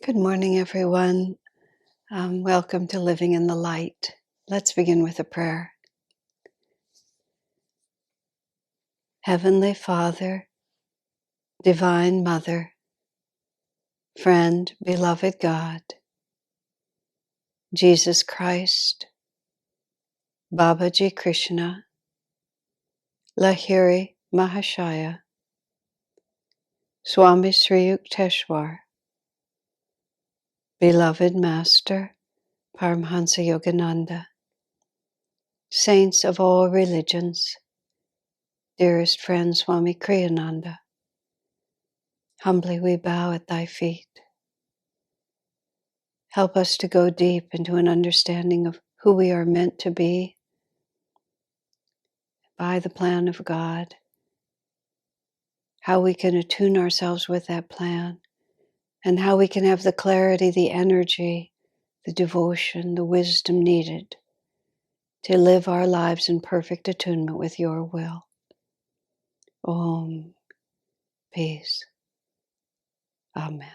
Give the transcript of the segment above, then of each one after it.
Good morning, everyone. Welcome to Living in the Light. Let's begin with a prayer. Heavenly Father, Divine Mother, Friend, Beloved God, Jesus Christ, Babaji Krishna, Lahiri Mahashaya, Swami Sri Yukteswar, Beloved Master, Paramhansa Yogananda, Saints of all religions, dearest friend Swami Kriyananda, humbly we bow at thy feet. Help us to go deep into an understanding of who we are meant to be by the plan of God, how we can attune ourselves with that plan, and how we can have the clarity, the energy, the devotion, the wisdom needed to live our lives in perfect attunement with your will. Om. Peace. Amen.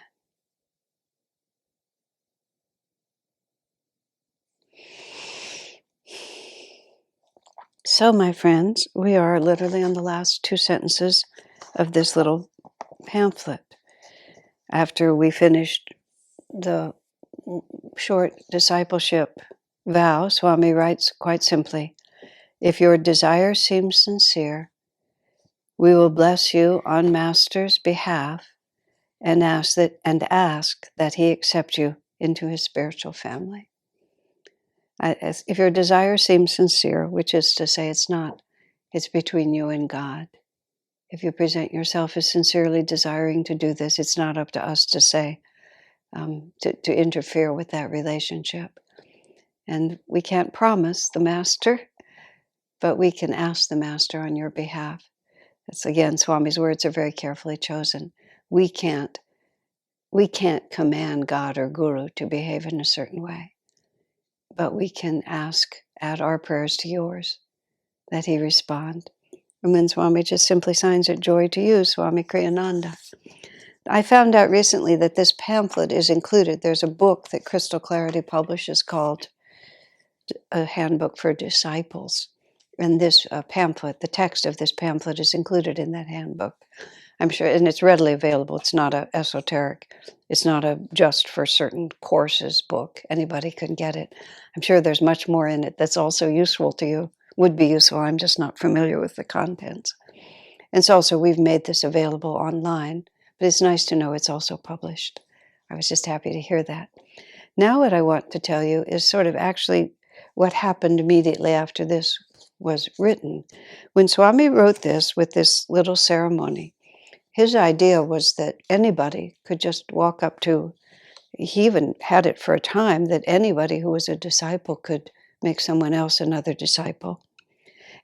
So, my friends, we are literally on the last two sentences of this little pamphlet. After we finished the short discipleship vow, Swami writes quite simply, if your desire seems sincere, we will bless you on Master's behalf and ask that he accept you into his spiritual family. If your desire seems sincere, which is to say it's not, it's between you and God. If you present yourself as sincerely desiring to do this, it's not up to us to say, to interfere with that relationship. And we can't promise the Master, but we can ask the Master on your behalf. That's again, Swami's words are very carefully chosen. We can't command God or Guru to behave in a certain way, but we can add our prayers to yours, that he respond. And then Swami just simply signs it, joy to you, Swami Kriyananda. I found out recently that this pamphlet is included. There's a book that Crystal Clarity publishes called A Handbook for Disciples. And this pamphlet, the text of this pamphlet is included in that handbook. I'm sure, and it's readily available. It's not a esoteric. It's not a just for certain courses book. Anybody can get it. I'm sure there's much more in it that's also useful to you, would be useful. I'm just not familiar with the contents. And so also we've made this available online, but it's nice to know it's also published. I was just happy to hear that. Now what I want to tell you is sort of actually what happened immediately after this was written. When Swami wrote this with this little ceremony, his idea was that anybody could just walk up to, he even had it for a time, that anybody who was a disciple could make someone else another disciple.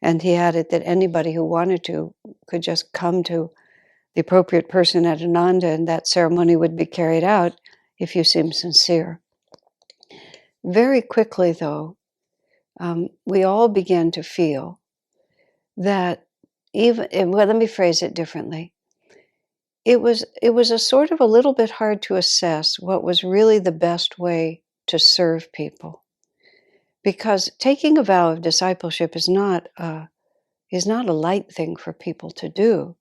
And he had it that anybody who wanted to could just come to the appropriate person at Ananda, and that ceremony would be carried out if you seem sincere. Very quickly, though, we all began to feel that let me phrase it differently. It was a sort of a little bit hard to assess what was really the best way to serve people. Because taking a vow of discipleship is not a light thing for people to do.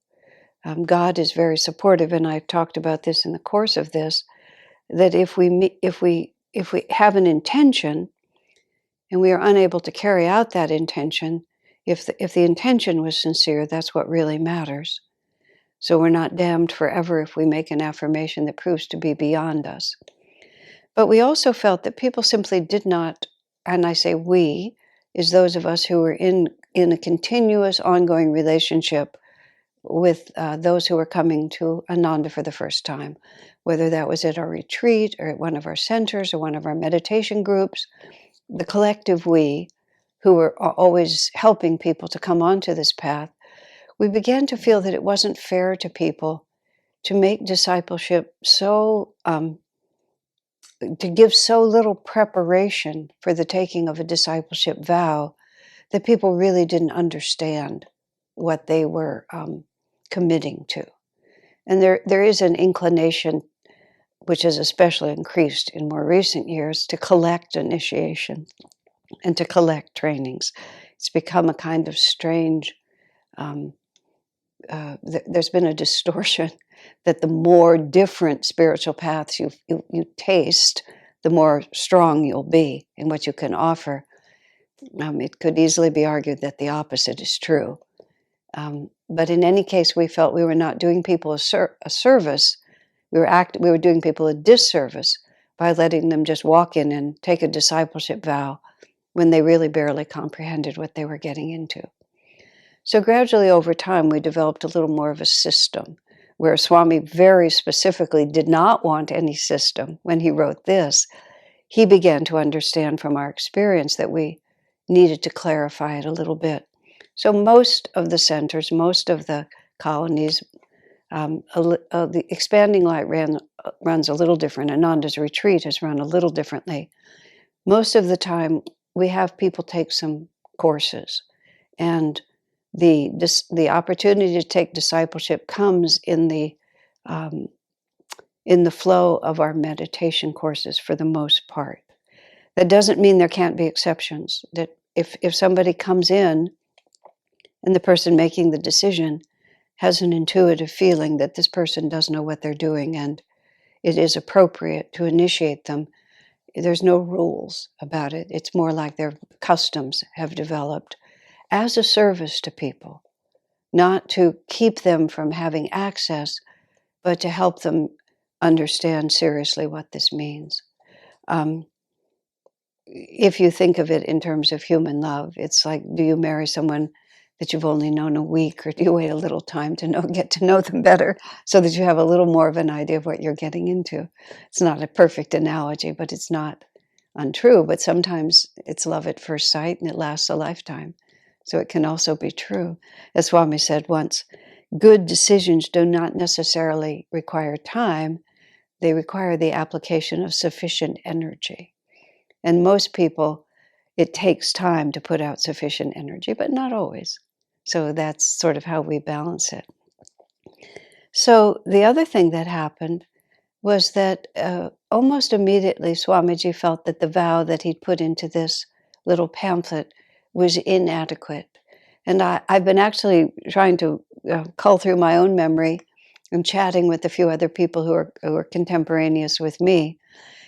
God is very supportive, and I've talked about this in the course of this, that if we have an intention and we are unable to carry out that intention, if the intention was sincere, that's what really matters. So we're not damned forever if we make an affirmation that proves to be beyond us. But we also felt that people simply did not, and I say we, is those of us who were in a continuous ongoing relationship with those who were coming to Ananda for the first time, whether that was at our retreat or at one of our centers or one of our meditation groups. The collective we, who were always helping people to come onto this path, we began to feel that it wasn't fair to people to make discipleship so, to give so little preparation for the taking of a discipleship vow that people really didn't understand what they were committing to. And there is an inclination which has especially increased in more recent years, to collect initiation and to collect trainings. It's become a kind of strange, there's been a distortion that the more different spiritual paths you taste, the more strong you'll be in what you can offer. It could easily be argued that the opposite is true. But in any case, we felt we were not doing people a service. We were doing people a disservice by letting them just walk in and take a discipleship vow when they really barely comprehended what they were getting into. So gradually over time, we developed a little more of a system, where Swami very specifically did not want any system. When he wrote this, he began to understand from our experience that we needed to clarify it a little bit. So most of the centers, most of the colonies, the Expanding Light runs a little different. Ananda's retreat has run a little differently. Most of the time, we have people take some courses, and the opportunity to take discipleship comes in the flow of our meditation courses for the most part. That doesn't mean there can't be exceptions. That if somebody comes in and the person making the decision has an intuitive feeling that this person does know what they're doing and it is appropriate to initiate them, there's no rules about it. It's more like their customs have developed as a service to people, not to keep them from having access, but to help them understand seriously what this means. If you think of it in terms of human love, it's like, do you marry someone that you've only known a week, or do you wait a little time to get to know them better so that you have a little more of an idea of what you're getting into? It's not a perfect analogy, but it's not untrue. But sometimes it's love at first sight and it lasts a lifetime. So it can also be true. As Swami said once, good decisions do not necessarily require time. They require the application of sufficient energy. And most people, it takes time to put out sufficient energy, but not always. So that's sort of how we balance it. So the other thing that happened was that almost immediately Swamiji felt that the vow that he'd put into this little pamphlet was inadequate. And I've been actually trying to cull through my own memory and chatting with a few other people who are contemporaneous with me.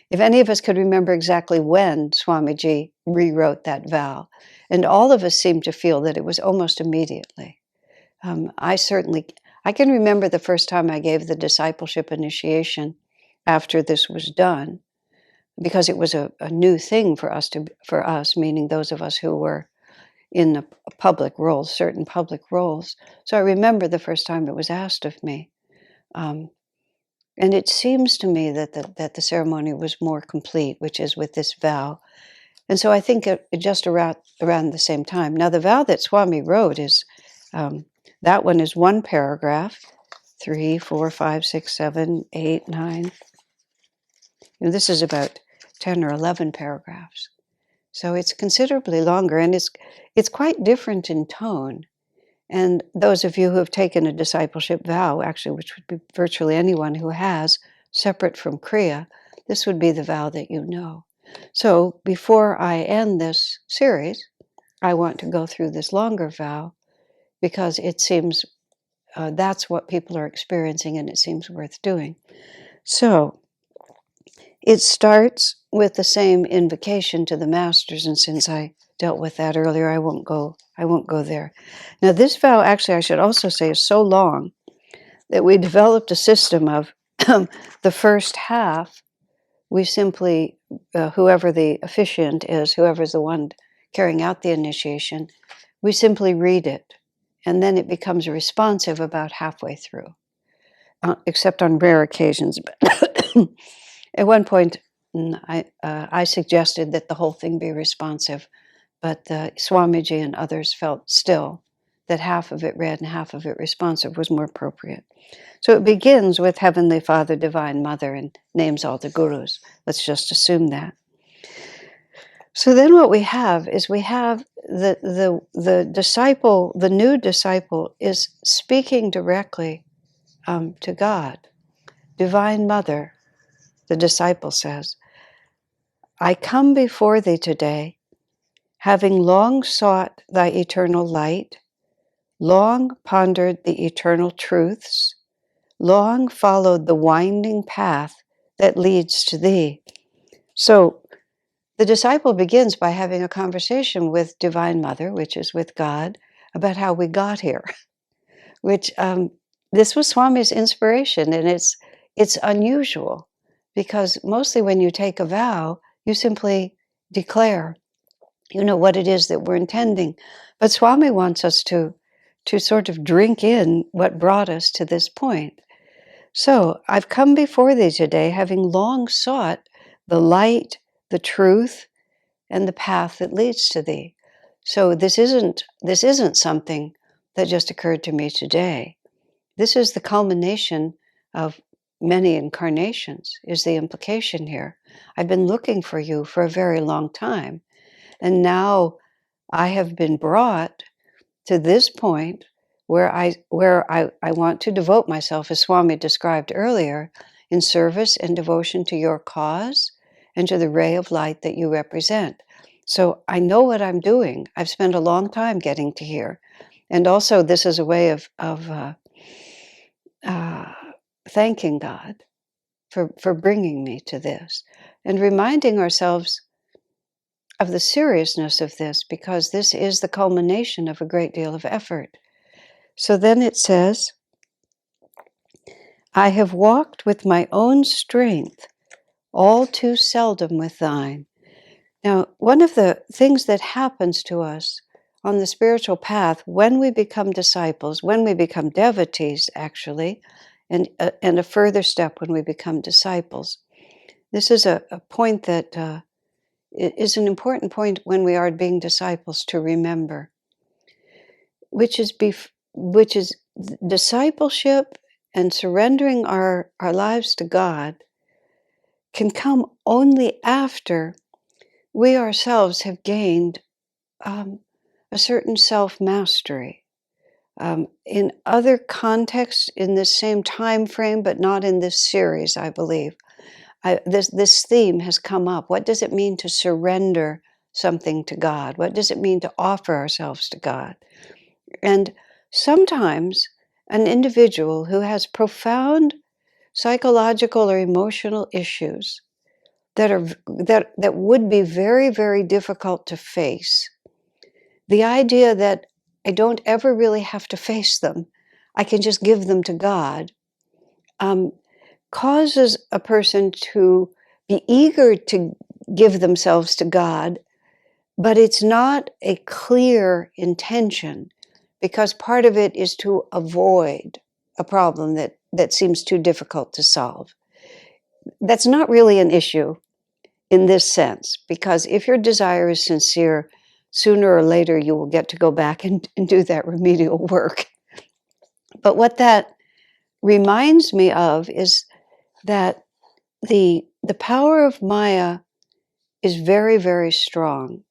If any of us could remember exactly when Swamiji rewrote that vow, and all of us seemed to feel that it was almost immediately. I can remember the first time I gave the discipleship initiation after this was done, because it was a new thing for us, meaning those of us who were in the public roles, certain public roles. So I remember the first time it was asked of me. And it seems to me that the ceremony was more complete, which is with this vow. And so I think it just around the same time. Now, the vow that Swami wrote is, that one is one paragraph, 3, 4, 5, 6, 7, 8, 9. And this is about 10 or 11 paragraphs. So it's considerably longer, and it's quite different in tone. And those of you who have taken a discipleship vow, actually, which would be virtually anyone who has, separate from Kriya, this would be the vow that you know. So before I end this series, I want to go through this longer vow, because it seems that's what people are experiencing, and it seems worth doing. So it starts with the same invocation to the masters, and since I dealt with that earlier, I won't go there. Now, this vow, actually, I should also say, is so long that we developed a system of the first half. We simply, whoever the officiant is, whoever's the one carrying out the initiation, we simply read it, and then it becomes responsive about halfway through, except on rare occasions. At one point, I suggested that the whole thing be responsive, but Swamiji and others felt still that half of it read and half of it responsive was more appropriate. So it begins with Heavenly Father, Divine Mother, and names all the gurus. Let's just assume that. So then what we have is the disciple, the new disciple, is speaking directly to God. Divine Mother, the disciple says, I come before thee today, having long sought thy eternal light, long pondered the eternal truths, long followed the winding path that leads to thee. So the disciple begins by having a conversation with Divine Mother, which is with God, about how we got here, which this was Swami's inspiration, and it's unusual because mostly when you take a vow, you simply declare, what it is that we're intending. But Swami wants us to sort of drink in what brought us to this point. So I've come before thee today, having long sought the light, the truth, and the path that leads to thee. So this isn't something that just occurred to me today. This is the culmination of many incarnations, is the implication here. I've been looking for you for a very long time. And now I have been brought to this point where I want to devote myself, as Swami described earlier, in service and devotion to your cause and to the ray of light that you represent. So I know what I'm doing. I've spent a long time getting to here. And also this is a way of thanking God for bringing me to this and reminding ourselves of the seriousness of this, because this is the culmination of a great deal of effort. So then it says, I have walked with my own strength, all too seldom with thine. Now, one of the things that happens to us on the spiritual path when we become disciples, when we become devotees, actually, and a further step when we become disciples, this is a point that is an important point when we are being disciples to remember, which is discipleship and surrendering our lives to God can come only after we ourselves have gained a certain self-mastery. In other contexts, in this same time frame, but not in this series, I believe, this theme has come up. What does it mean to surrender something to God? What does it mean to offer ourselves to God? And sometimes an individual who has profound psychological or emotional issues that would be very, very difficult to face, the idea that I don't ever really have to face them, I can just give them to God, causes a person to be eager to give themselves to God, but it's not a clear intention, because part of it is to avoid a problem that seems too difficult to solve. That's not really an issue in this sense, because if your desire is sincere, sooner or later you will get to go back and do that remedial work. But what that reminds me of is that the power of Maya is very, very strong.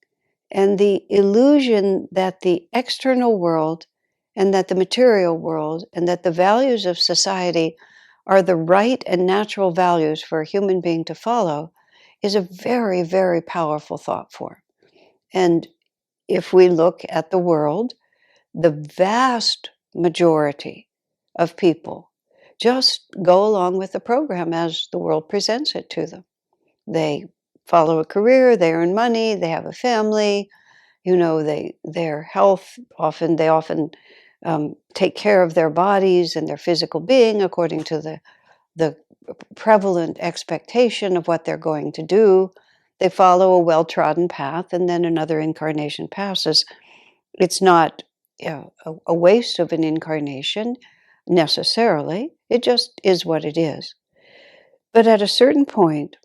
And the illusion that the external world and that the material world and that the values of society are the right and natural values for a human being to follow is a very, very powerful thought form. And if we look at the world, the vast majority of people just go along with the program as the world presents it to them. They follow a career, they earn money, they have a family, their health, they often take care of their bodies and their physical being according to the prevalent expectation of what they're going to do. They follow a well-trodden path, and then another incarnation passes. It's not a waste of an incarnation necessarily. It just is what it is. But at a certain point,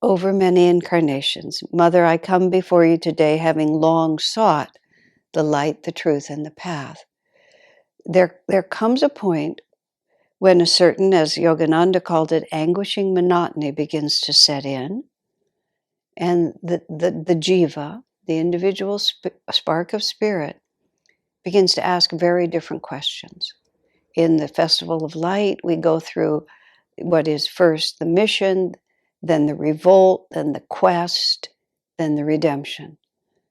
over many incarnations, Mother, I come before you today having long sought the light, the truth, and the path. There comes a point when a certain, as Yogananda called it, anguishing monotony begins to set in, and the jiva, the individual spark of spirit, begins to ask very different questions. In the Festival of Light, we go through what is first the mission, then the revolt, then the quest, then the redemption.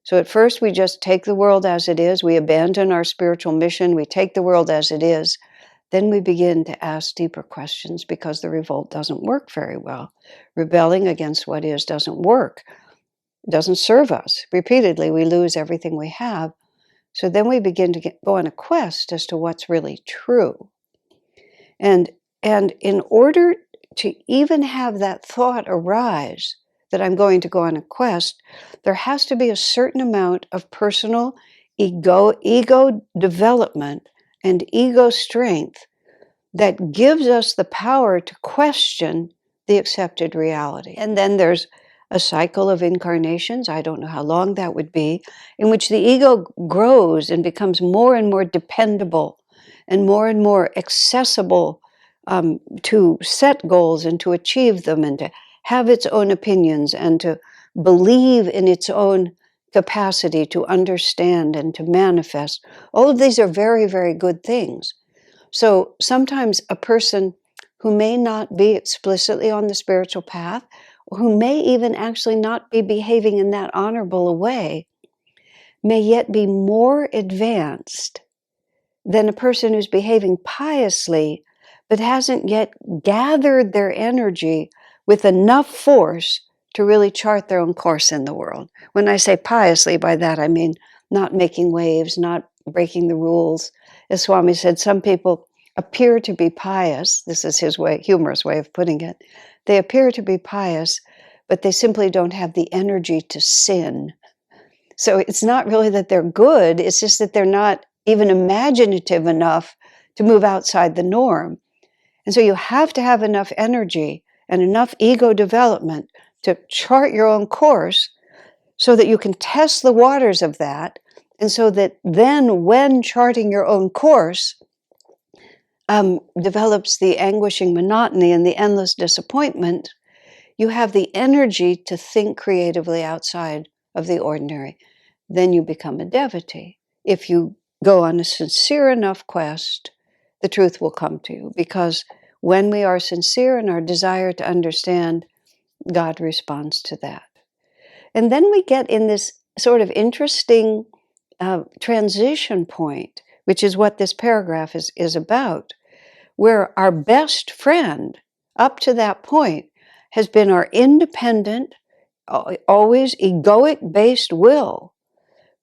So at first we just take the world as it is. We abandon our spiritual mission. We take the world as it is. Then we begin to ask deeper questions because the revolt doesn't work very well. Rebelling against what is doesn't work. It doesn't serve us. Repeatedly, we lose everything we have. So then we begin to go on a quest as to what's really true. And in order to even have that thought arise that I'm going to go on a quest, there has to be a certain amount of personal ego development and ego strength that gives us the power to question the accepted reality. And then there's a cycle of incarnations, I don't know how long that would be, in which the ego grows and becomes more and more dependable and more accessible to set goals and to achieve them and to have its own opinions and to believe in its own capacity to understand and to manifest. All of these are very, very good things. So sometimes a person who may not be explicitly on the spiritual path, or who may even actually not be behaving in that honorable a way, may yet be more advanced than a person who's behaving piously, but hasn't yet gathered their energy with enough force to really chart their own course in the world. When I say piously, by that I mean not making waves, not breaking the rules. As Swami said, some people appear to be pious. This is his humorous way of putting it. They appear to be pious, but they simply don't have the energy to sin. So it's not really that they're good, it's just that they're not even imaginative enough to move outside the norm. And so you have to have enough energy and enough ego development to chart your own course so that you can test the waters of that. And so that then when charting your own course develops the anguishing monotony and the endless disappointment, you have the energy to think creatively outside of the ordinary. Then you become a devotee. If you go on a sincere enough quest, the truth will come to you. Because when we are sincere in our desire to understand, God responds to that. And then we get in this sort of interesting transition point, which is what this paragraph is about, where our best friend up to that point has been our independent, always egoic-based will.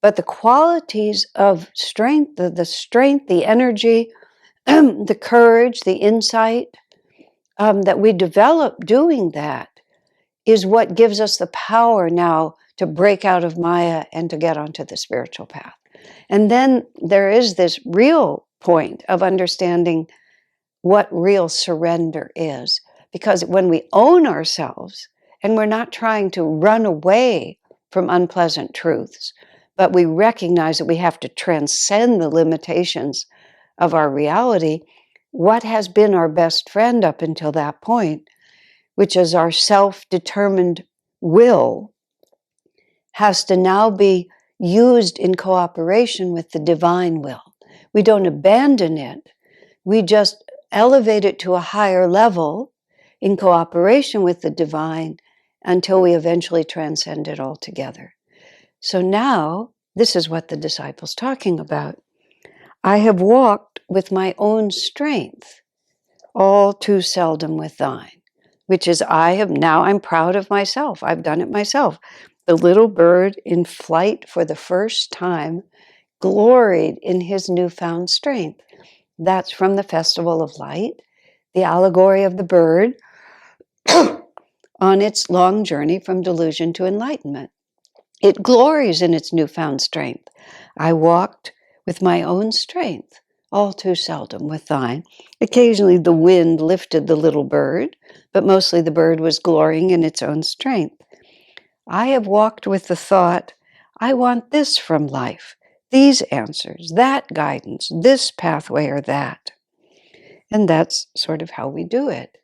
But the qualities of strength, the energy, the courage, the insight that we develop doing that is what gives us the power now to break out of Maya and to get onto the spiritual path. And then there is this real point of understanding what real surrender is. Because when we own ourselves and we're not trying to run away from unpleasant truths, but we recognize that we have to transcend the limitations of our reality, what has been our best friend up until that point, which is our self-determined will, has to now be used in cooperation with the divine will. We don't abandon it. We just elevate it to a higher level in cooperation with the divine until we eventually transcend it altogether. So now, this is what the disciple's talking about. I have walked with my own strength, all too seldom with thine, which is now I'm proud of myself. I've done it myself. The little bird in flight for the first time gloried in his newfound strength. That's from the Festival of Light, the allegory of the bird on its long journey from delusion to enlightenment. It glories in its newfound strength. I walked with my own strength, all too seldom with thine. Occasionally the wind lifted the little bird, but mostly the bird was glorying in its own strength. I have walked with the thought, I want this from life, these answers, that guidance, this pathway or that. And that's sort of how we do it.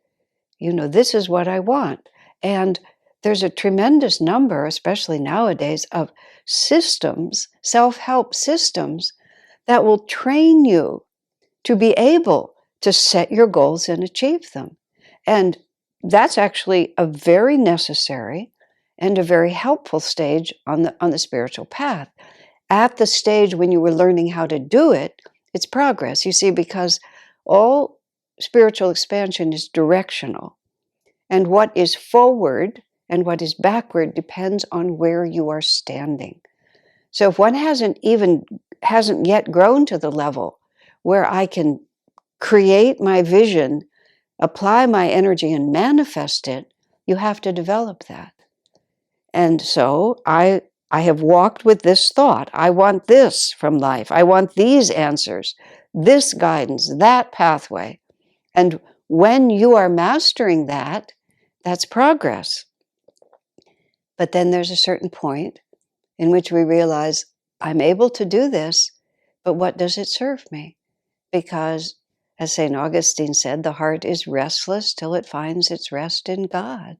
This is what I want. And there's a tremendous number, especially nowadays, of systems, self-help systems, that will train you to be able to set your goals and achieve them. And that's actually a very necessary and a very helpful stage on the spiritual path. At the stage when you were learning how to do it, it's progress. You see, because all spiritual expansion is directional. And what is forward and what is backward depends on where you are standing. So if one hasn't yet grown to the level where I can create my vision, apply my energy, and manifest it, you have to develop that. And so I have walked with this thought. I want this from life. I want these answers, this guidance, that pathway. And when you are mastering that, that's progress. But then there's a certain point in which we realize, I'm able to do this, but what does it serve me? Because, as St. Augustine said, the heart is restless till it finds its rest in God.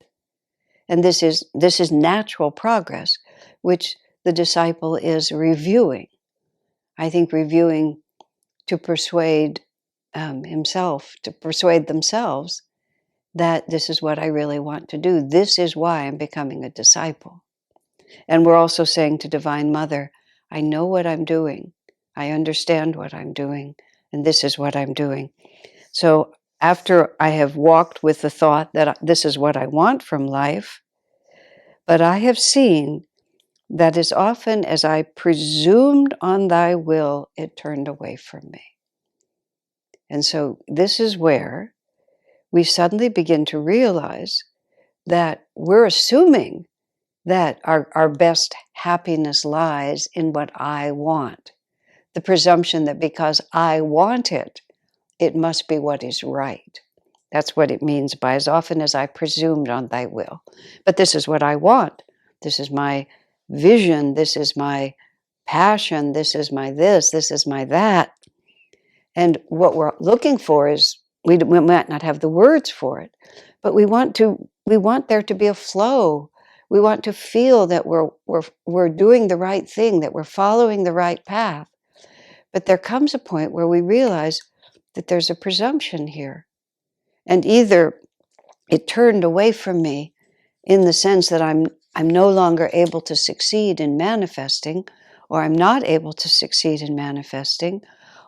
And this is natural progress, which the disciple is reviewing. I think reviewing to persuade himself, to persuade themselves that this is what I really want to do. This is why I'm becoming a disciple. And we're also saying to Divine Mother, I know what I'm doing. I understand what I'm doing. And this is what I'm doing. So after I have walked with the thought that this is what I want from life, but I have seen that as often as I presumed on thy will, it turned away from me. And so this is where we suddenly begin to realize that we're assuming that our best happiness lies in what I want. The presumption that because I want it, it must be what is right. That's what it means by as often as I presumed on thy will. But this is what I want. This is my vision. This is my passion. This is my this. This is my that. And what we're looking for is, we might not have the words for it, but we want there to be a flow. We want to feel that we're doing the right thing, that we're following the right path. But there comes a point where we realize that there's a presumption here. And either it turned away from me in the sense that I'm no longer able to succeed in manifesting, or I'm not able to succeed in manifesting,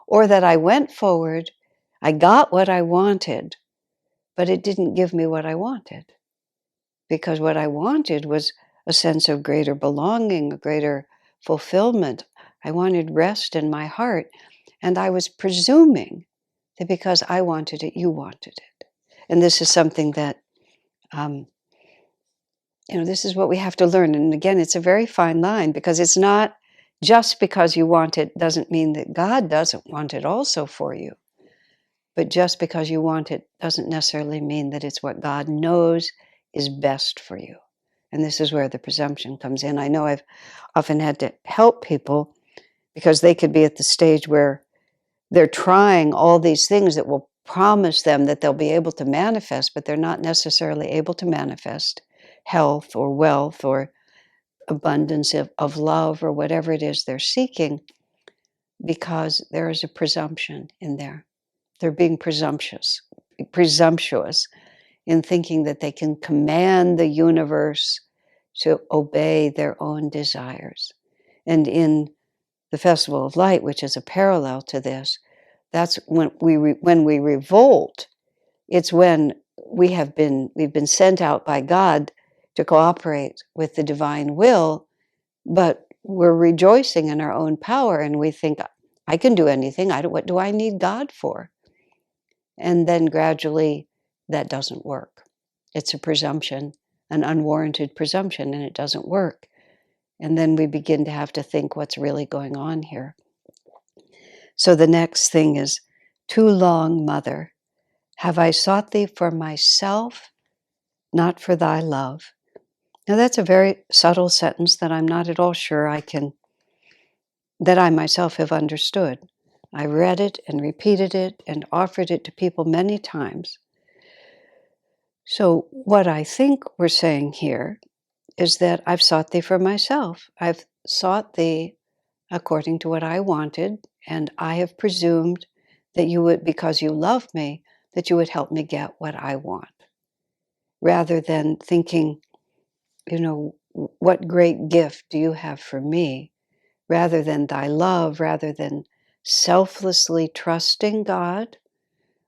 or that I went forward, I got what I wanted, but it didn't give me what I wanted. Because what I wanted was a sense of greater belonging, a greater fulfillment. I wanted rest in my heart, and I was presuming that because I wanted it, you wanted it. And this is something that, this is what we have to learn. And again, it's a very fine line, because it's not just because you want it doesn't mean that God doesn't want it also for you. But just because you want it doesn't necessarily mean that it's what God knows is best for you. And this is where the presumption comes in. I know I've often had to help people because they could be at the stage where they're trying all these things that will promise them that they'll be able to manifest, but they're not necessarily able to manifest health or wealth or abundance of love or whatever it is they're seeking, because there is a presumption in there. They're being presumptuous in thinking that they can command the universe to obey their own desires. And in the Festival of Light, which is a parallel to this, that's when we revolt. It's when we've been sent out by God to cooperate with the divine will, but we're rejoicing in our own power, and we think, I can do anything. What do I need God for? And then gradually that doesn't work. It's a presumption, an unwarranted presumption, and it doesn't work. And then we begin to have to think what's really going on here. So the next thing is, too long, Mother, have I sought thee for myself, not for thy love. Now that's a very subtle sentence that I'm not at all sure that I myself have understood. I read it and repeated it and offered it to people many times. So what I think we're saying here is that I've sought thee for myself. I've sought thee according to what I wanted, and I have presumed that you would, because you love me, that you would help me get what I want. rather than thinking, what great gift do you have for me, rather than thy love, rather than selflessly trusting God,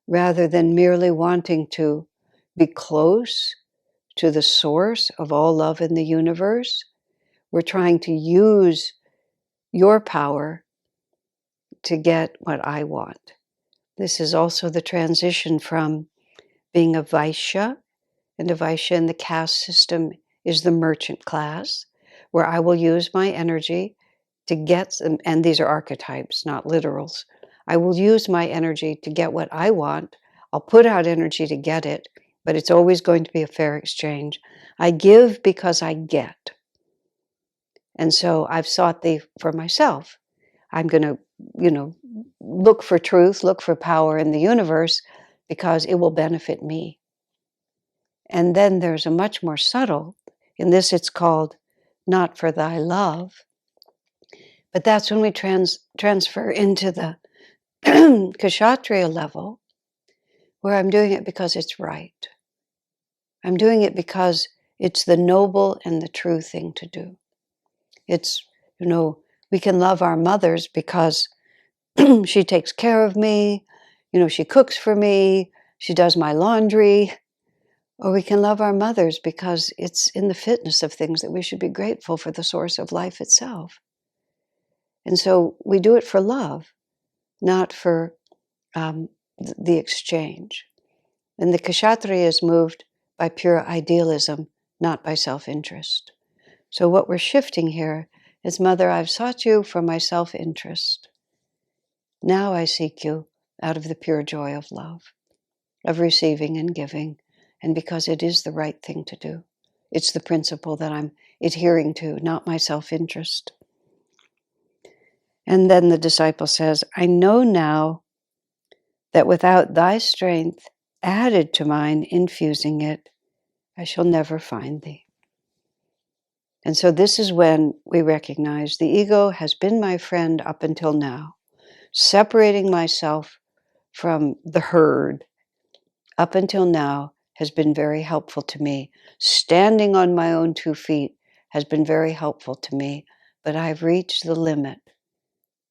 rather than merely wanting to be close to the source of all love in the universe. We're trying to use your power to get what I want. This is also the transition from being a Vaishya, and a Vaishya in the caste system is the merchant class, where I will use my energy to get, and these are archetypes, not literals. I will use my energy to get what I want. I'll put out energy to get it, but it's always going to be a fair exchange. I give because I get. And so I've sought thee for myself. I'm going to, look for truth, look for power in the universe because it will benefit me. And then there's a much more subtle, in this it's called not for thy love, but that's when we transfer into the Kshatriya level, where I'm doing it because it's right. I'm doing it because it's the noble and the true thing to do. It's, we can love our mothers because she takes care of me, she cooks for me, she does my laundry. Or we can love our mothers because it's in the fitness of things that we should be grateful for the source of life itself. And so we do it for love, not for the exchange. And the Kshatriya is moved by pure idealism, not by self-interest. So what we're shifting here is, Mother, I've sought you for my self-interest. Now I seek you out of the pure joy of love, of receiving and giving, and because it is the right thing to do. It's the principle that I'm adhering to, not my self-interest. And then the disciple says, I know now that without thy strength added to mine, infusing it, I shall never find thee. And so this is when we recognize the ego has been my friend up until now, separating myself from the herd up until now has been very helpful to me. Standing on my own 2 feet has been very helpful to me, but I've reached the limit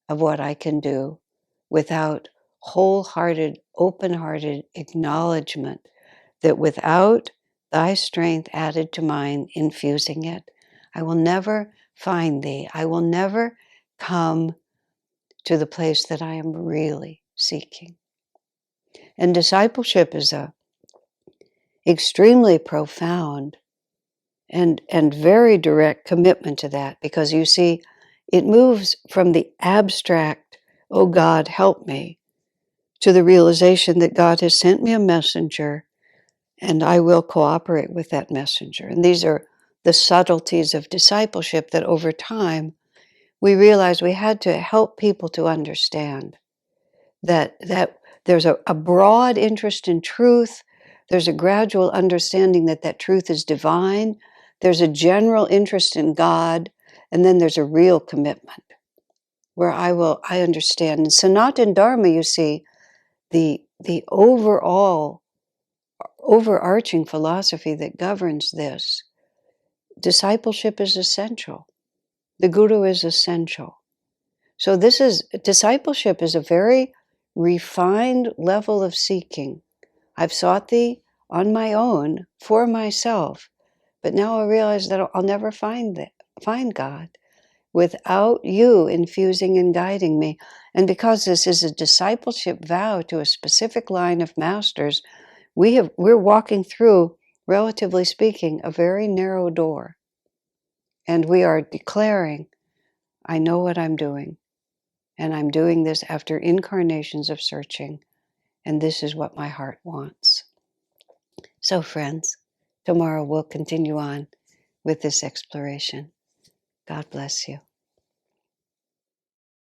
of what I can do without wholehearted, open-hearted acknowledgement that without thy strength added to mine, infusing it, I will never find thee. I will never come to the place that I am really seeking. And discipleship is a extremely profound and very direct commitment to that, because you see, it moves from the abstract, oh God, help me, to the realization that God has sent me a messenger and I will cooperate with that messenger. And these are the subtleties of discipleship that over time we realized we had to help people to understand that there's a broad interest in truth. There's a gradual understanding that truth is divine. There's a general interest in God. And then there's a real commitment where I understand. In Sanatana Dharma, you see, the overall, overarching philosophy that governs this, discipleship is essential. The guru is essential. So discipleship is a very refined level of seeking. I've sought thee on my own for myself, but now I realize that I'll never find God without you infusing and guiding me. And because this is a discipleship vow to a specific line of masters, we're walking through, relatively speaking, a very narrow door. And we are declaring, I know what I'm doing. And I'm doing this after incarnations of searching. And this is what my heart wants. So friends, tomorrow we'll continue on with this exploration. God bless you.